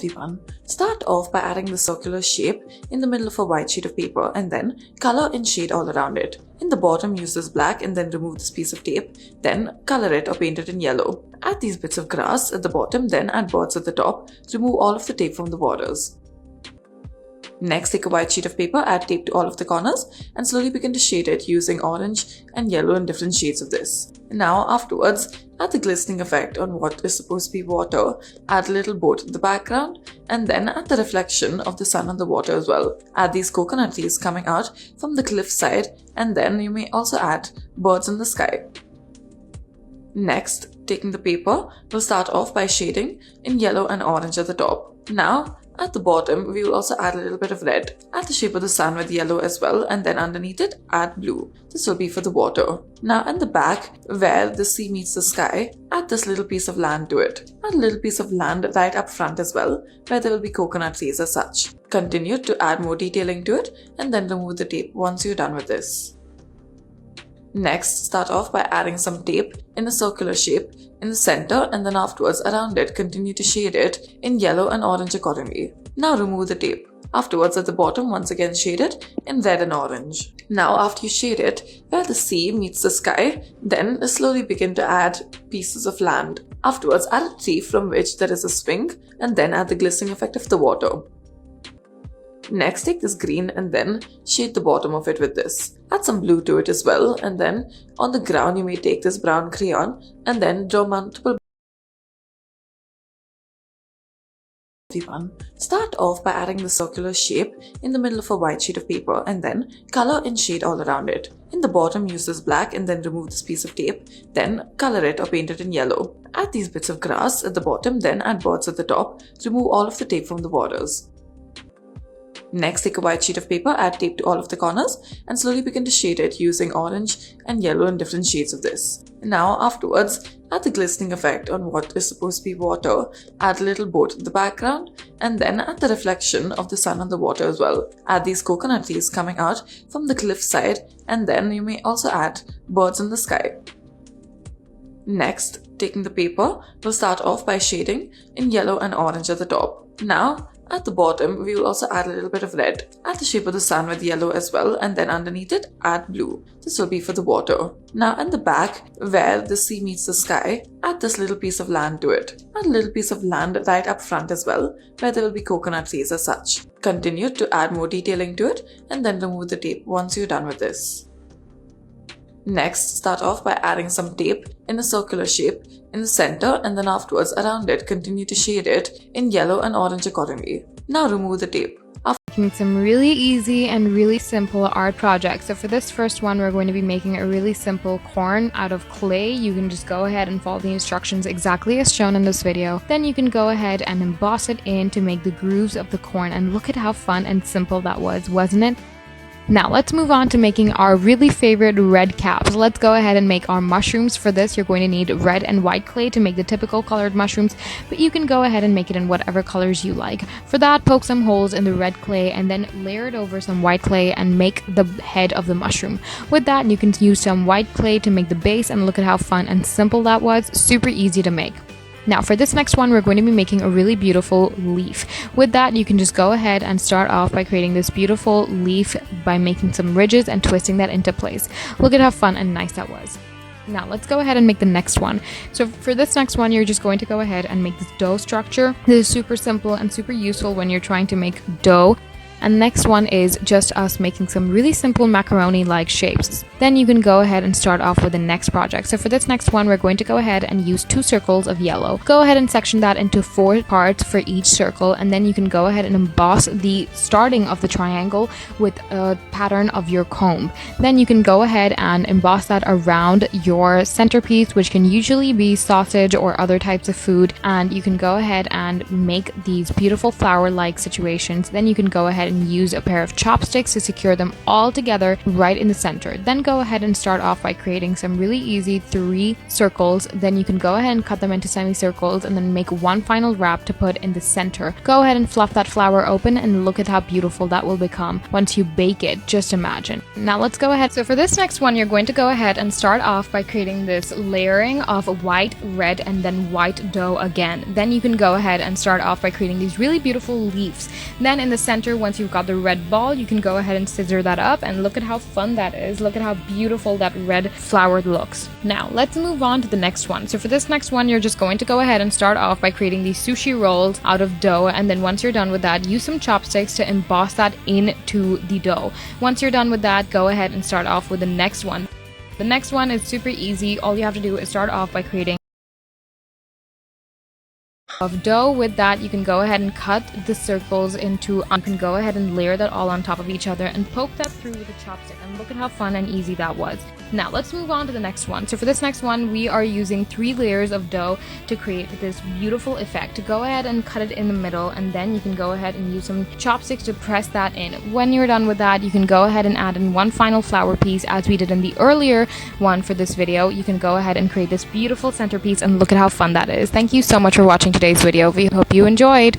Everyone. Start off by adding the circular shape in the middle of a white sheet of paper and then color and shade all around it. In the bottom, use this black and then remove this piece of tape, then color it or paint it in yellow. Add these bits of grass at the bottom, then add birds at the top. Remove all of the tape from the borders. Next, take a white sheet of paper, add tape to all of the corners and slowly begin to shade it using orange and yellow in different shades of this. Now, afterwards, add the glistening effect on what is supposed to be water, add a little boat in the background, and then add the reflection of the sun on the water as well. Add these coconut trees coming out from the cliff side, and then you may also add birds in the sky. Next, taking the paper, we'll start off by shading in yellow and orange at the top. Now, at the bottom, we will also add a little bit of red. Add the shape of the sun with yellow as well, and then underneath it, add blue. This will be for the water. Now at the back, where the sea meets the sky, add this little piece of land to it. Add a little piece of land right up front as well, where there will be coconut trees as such. Continue to add more detailing to it, and then remove the tape once you're done with this. Next, start off by adding some tape in a circular shape in the center, and then afterwards around it continue to shade it in yellow and orange accordingly. Now remove the tape. Afterwards at the bottom once again shade it in red and orange. Now after you shade it, where the sea meets the sky, then slowly begin to add pieces of land. Afterwards add a tree from which there is a swing, and then add the glistening effect of the water. Next, take this green and then shade the bottom of it with this. Add some blue to it as well, and then on the ground you may take this brown crayon and then draw multiple. Everyone. Start off by adding the circular shape in the middle of a white sheet of paper and then color and shade all around it. In the bottom, use this black and then remove this piece of tape, then color it or paint it in yellow. Add these bits of grass at the bottom, then add birds at the top. Remove all of the tape from the borders. Next, take a white sheet of paper, add tape to all of the corners and slowly begin to shade it using orange and yellow in different shades of this. Now, afterwards, add the glistening effect on what is supposed to be water, add a little boat in the background, and then add the reflection of the sun on the water as well. Add these coconut trees coming out from the cliff side, and then you may also add birds in the sky. Next, taking the paper, we'll start off by shading in yellow and orange at the top. Now, at the bottom, we will also add a little bit of red. Add the shape of the sun with yellow as well, and then underneath it, add blue. This will be for the water. Now at the back, where the sea meets the sky, add this little piece of land to it. Add a little piece of land right up front as well, where there will be coconut trees as such. Continue to add more detailing to it, and then remove the tape once you're done with this. Next, start off by adding some tape in a circular shape in the center, and then afterwards around it continue to shade it in yellow and orange accordingly. Now remove the tape. Making some really easy and really simple art projects. So for this first one, we're going to be making a really simple corn out of clay. You can just go ahead and follow the instructions exactly as shown in this video. Then you can go ahead and emboss it in to make the grooves of the corn, and look at how fun and simple that was, wasn't it? Now let's move on to making our really favorite red caps. Let's go ahead and make our mushrooms. For this, you're going to need red and white clay to make the typical colored mushrooms, but you can go ahead and make it in whatever colors you like. For that, poke some holes in the red clay and then layer it over some white clay and make the head of the mushroom. With that, you can use some white clay to make the base, and look at how fun and simple that was. Super easy to make. Now for this next one, we're going to be making a really beautiful leaf. With that, you can just go ahead and start off by creating this beautiful leaf by making some ridges and twisting that into place. Look at how fun and nice that was. Now let's go ahead and make the next one. So for this next one, you're just going to go ahead and make this dough structure. This is super simple and super useful when you're trying to make dough. And the next one is just us making some really simple macaroni-like shapes. Then you can go ahead and start off with the next project. So for this next one, we're going to go ahead and use 2 circles of yellow. Go ahead and section that into 4 parts for each circle, and then you can go ahead and emboss the starting of the triangle with a pattern of your comb. Then you can go ahead and emboss that around your centerpiece, which can usually be sausage or other types of food, and you can go ahead and make these beautiful flower-like situations. Then you can go ahead and use a pair of chopsticks to secure them all together right in the center. Then go ahead and start off by creating some really easy 3 circles. Then you can go ahead and cut them into semicircles and then make one final wrap to put in the center. Go ahead and fluff that flower open and look at how beautiful that will become once you bake it. Just imagine. Now let's go ahead. So for this next one, you're going to go ahead and start off by creating this layering of white, red, and then white dough again. Then you can go ahead and start off by creating these really beautiful leaves. Then in the center, once you've got the red ball, you can go ahead and scissor that up and look at how fun that is. Look at how beautiful that red flower looks. Now let's move on to the next one. So for this next one, you're just going to go ahead and start off by creating these sushi rolls out of dough, and then once you're done with that, use some chopsticks to emboss that into the dough. Once you're done with that, go ahead and start off with the next one. The next one is super easy. All you have to do is start off by creating of dough. With that, you can go ahead and cut the circles into, you can go ahead and layer that all on top of each other and poke that through with a chopstick, and look at how fun and easy that was. Now let's move on to the next one. So for this next one, we are using 3 layers of dough to create this beautiful effect. To go ahead and cut it in the middle, and then you can go ahead and use some chopsticks to press that in. When you're done with that, you can go ahead and add in one final flower piece as we did in the earlier one for this video. You can go ahead and create this beautiful centerpiece, and look at how fun that is. Thank you so much for watching today's video. We hope you enjoyed.